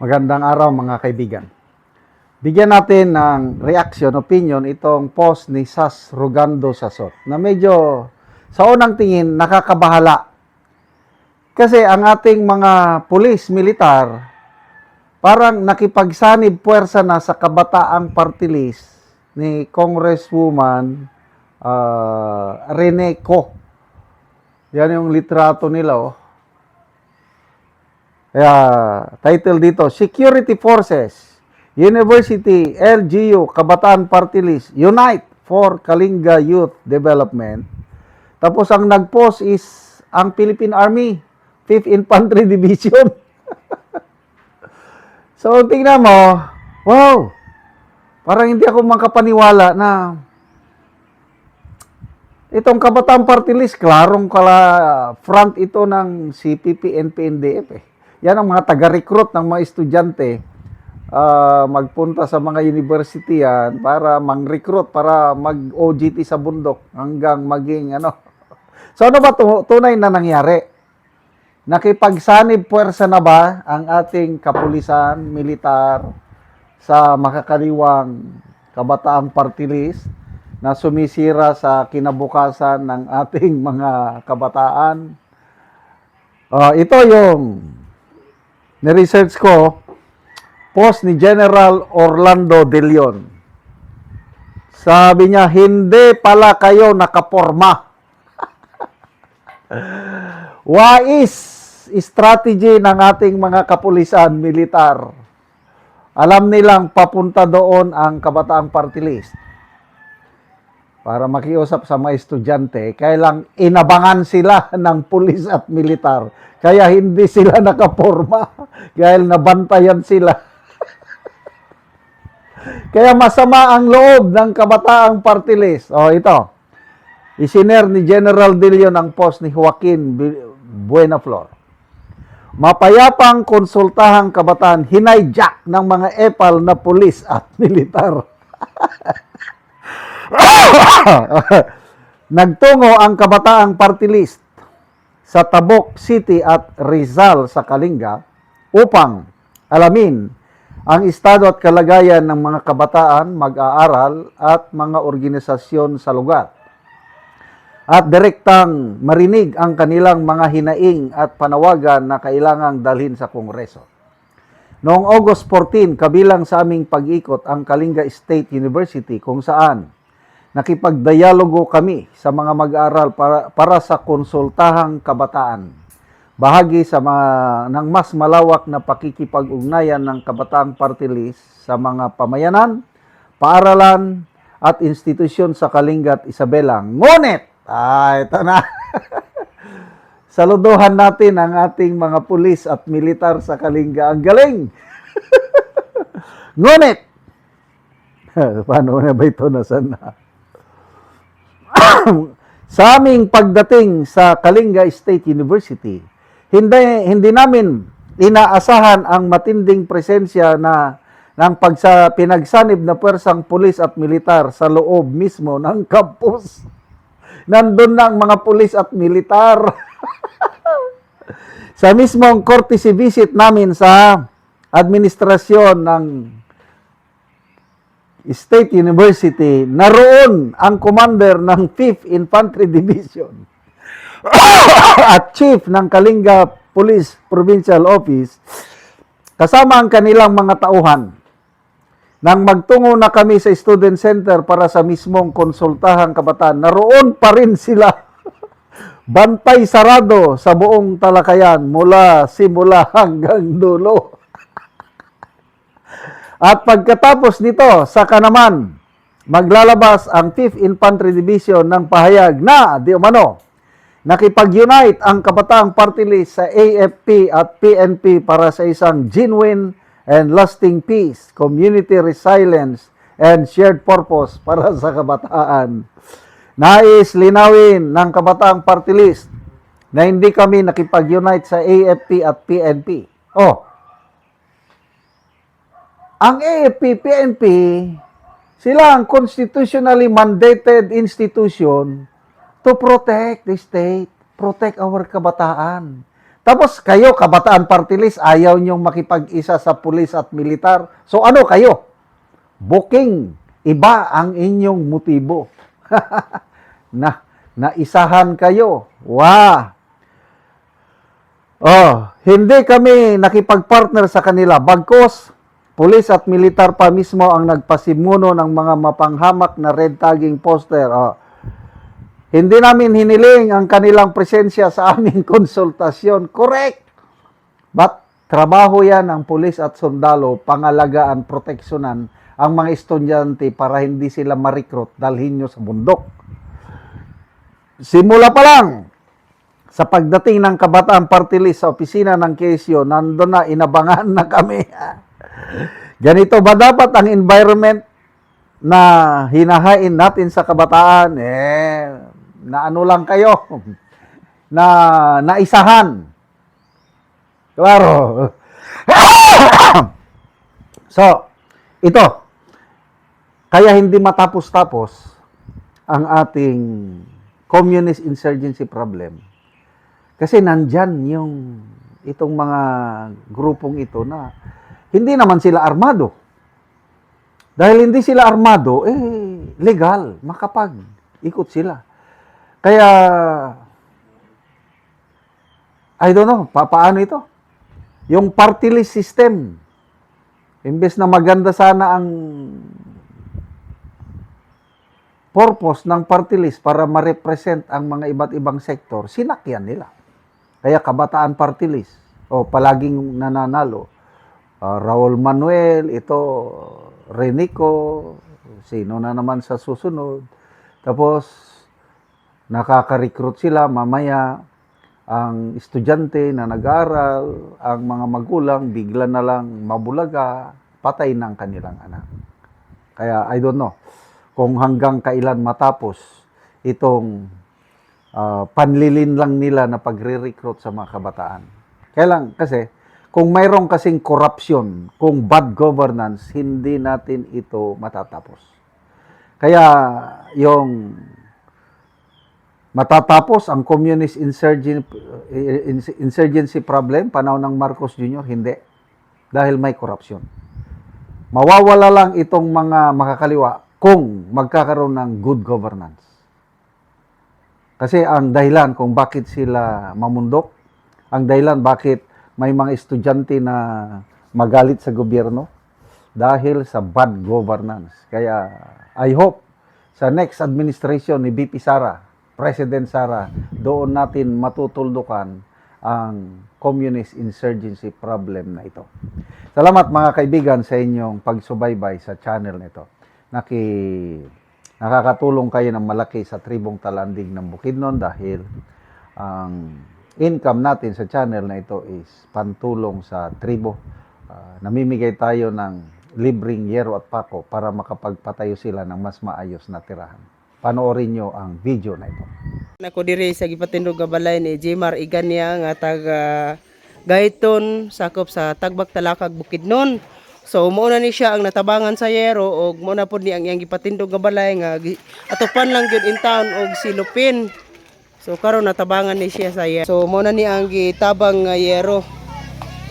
Magandang araw mga kaibigan. Bigyan natin ng reaction, opinion itong post ni Sas Rugando Sasot na medyo sa unang tingin nakakabahala. Kasi ang ating mga pulis, militar, parang nakipagsanib puwersa na sa kabataang party list ni Congresswoman Rene Co. Yan yung litrato nila, oh. Kaya, title dito, Security Forces, University, LGU, Kabataan Party List, Unite for Kalinga Youth Development. Tapos ang nag-post is ang Philippine Army, 5th Infantry Division. So, tingnan mo, wow, parang hindi ako makapaniwala na itong Kabataan Party List, klarong front ito ng CPP, NPNDF eh. Yan ang mga taga-recruit ng mga estudyante magpunta sa mga university yan para mang-recruit, para mag-OJT sa bundok hanggang maging ano. So ano ba tunay na nangyari? Nakipagsanib puwersa na ba ang ating kapulisan, militar sa makakaliwang Kabataang Party List na sumisira sa kinabukasan ng ating mga kabataan? Ito yung ni-research ko, post ni General Orlando De Leon. Sabi niya, hindi pala kayo nakaporma. Wais strategy ng ating mga kapulisan, militar. Alam nilang papunta doon ang Kabataang Party List. Para makiusap sa mga estudyante, kailang inabangan sila ng pulis at militar. Kaya hindi sila nakaporma. Dahil nabantayan sila. Kaya masama ang loob ng Kabataang Party List. Ito. Isiner ni General De Leon ang post ni Joaquin Buenaflor. Mapayapang konsultahang kabataan, hinayjack ng mga epal na pulis at militar. Nagtungo ang Kabataang Party List sa Tabok City at Rizal sa Kalinga upang alamin ang estado at kalagayan ng mga kabataan, mag-aaral at mga organisasyon sa lugar. At direktang marinig ang kanilang mga hinaing at panawagan na kailangang dalhin sa Kongreso. Noong August 14, kabilang sa aming pag-ikot ang Kalinga State University kung saan nakipagdialogo kami sa mga mag-aaral para sa konsultahang kabataan. Bahagi ng mas malawak na pakikipag-ugnayan ng Kabataang Party List sa mga pamayanan, paaralan at institusyon sa Kalinga at Isabela. Ngunit, ito na. Saluduhan natin ang ating mga pulis at militar sa Kalinga. Ang galing! Ngunit, paano na ba ito nasana? Sa aming pagdating sa Kalinga State University, hindi namin inaasahan ang matinding presensya ng pinagsanib na puwersang pulis at militar sa loob mismo ng campus. Nandun na ang mga pulis at militar. Sa mismong courtesy visit namin sa administrasyon ng State University, naroon ang commander ng 5th Infantry Division at chief ng Kalinga Police Provincial Office kasama ang kanilang mga tauhan. Nang magtungo na kami sa student center para sa mismong konsultahang kabataan, naroon pa rin sila. Bantay sarado sa buong talakayan mula simula hanggang dulo. At pagkatapos nito, saka naman maglalabas ang 5th Infantry Division ng pahayag na di umano nakipag-unite ang Kabataang Party List sa AFP at PNP para sa isang genuine and lasting peace, community resilience, and shared purpose para sa kabataan. Nais linawin ng Kabataang Party List na hindi kami nakipag-unite sa AFP at PNP. Ang AFP, PNP, sila ang constitutionally mandated institution to protect the state, protect our kabataan. Tapos kayo, Kabataan Party List, ayaw nyong makipag-isa sa pulis at militar. So ano kayo? Booking. Iba ang inyong motibo. Naisahan kayo. Wow! Oh, hindi kami nakipag-partner sa kanila. Bagkus, pulis at militar pa mismo ang nagpasimuno ng mga mapanghamak na red tagging poster. Oh, hindi namin hiniling ang kanilang presensya sa aming konsultasyon. Correct! But trabaho yan ng pulis at sundalo, pangalagaan, proteksyonan ang mga estudyante para hindi sila ma-recruit, dalhin nyo sa bundok. Simula pa lang, sa pagdating ng Kabataan Party List sa opisina ng KSU, nandun na, inabangan na kami. Ganito ba dapat ang environment na hinahain natin sa kabataan? Na ano lang kayo? Na naisahan. Klaro. So, ito. Kaya hindi matapos-tapos ang ating communist insurgency problem. Kasi nandyan itong mga grupong ito na hindi naman sila armado. Dahil hindi sila armado, legal, makapag-ikot sila. Kaya, I don't know, paano ito? Yung party list system, imbes na maganda sana ang purpose ng party list para ma-represent ang mga iba't ibang sektor, sinakyan nila. Kaya Kabataan Party List, palaging nananalo. Raul Manuel, ito, Renico, sino na naman sa susunod. Tapos, nakaka-recruit sila, mamaya, ang estudyante na nag-aaral, ang mga magulang, bigla na lang mabulaga, patay ng kanilang anak. Kaya, I don't know, kung hanggang kailan matapos itong panlilin lang nila na pagre-recruit sa mga kabataan. Kailan? Kasi, kung mayroong kasing corruption, kung bad governance, hindi natin ito matatapos. Kaya, yung matatapos ang communist insurgency problem, panahon ng Marcos Jr., hindi. Dahil may corruption. Mawawala lang itong mga makakaliwa kung magkakaroon ng good governance. Kasi ang dahilan kung bakit sila mamundok, ang dahilan bakit may mga estudyante na magalit sa gobyerno, dahil sa bad governance. Kaya I hope sa next administration ni BP Sara, President Sara, doon natin matutuldukan ang communist insurgency problem na ito. Salamat mga kaibigan sa inyong pagsubaybay sa channel nito. Nakakatulong kayo ng malaki sa tribong Talandig ng Bukidnon dahil ang income natin sa channel na ito is pantulong sa tribo. Namimigay tayo ng libreng yero at pako para makapagpatayo sila ng mas maayos na tirahan. Panoorin nyo ang video na ito. Ako diri sa gipatindog nga balay ni Jmar Iganya nga taga Gayton sakop sa Tagbak Talakag Bukidnon. So mao na ni siya ang natabangan sa yero og mao na pud ni ang iyang gipatindog nga balay nga atupan lang gyud in town og silupin. So karon natabangan ni siya sa yero. So mao na ni ang gitabang nga yero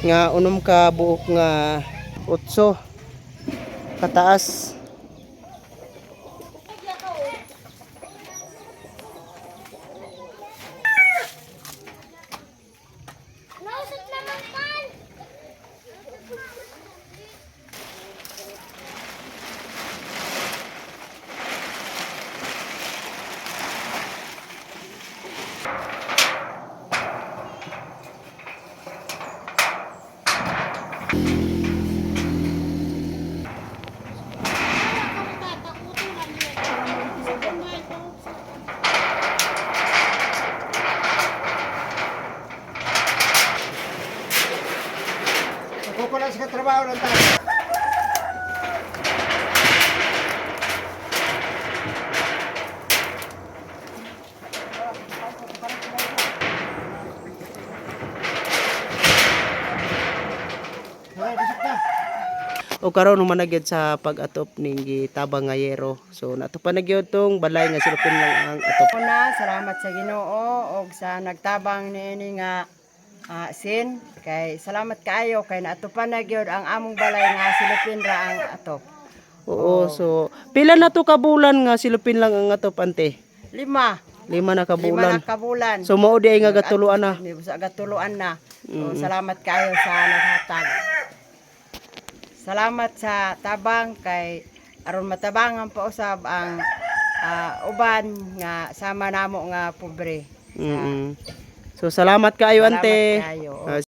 nga unom ka buok nga 8 kataas. Kukulang sa trabaho ng tayo. O karon human na gyud sa pag-atop ning gitabang nga yero. So natupan na gyud tong balay nga silupin lang ang atop. Una, salamat sa Ginoo og sa nagtabang niini nga Sin, kay salamat kaayo kay naatupan na gyud ang among balay nga silupin ra ang atop. Oo, so pila na to kabulan nga silupin lang ang atop ante? 5 5 na na kabulan. kabulan. So mao di ay nga gatuluan na. Sa gatuluan na. So, salamat kayo sa naghatag. Salamat sa tabang kay aron matabangan pa usab ang uban nga sama namo nga pobre. Mm. So salamat kaayo Salamat ante. kayo. Ah,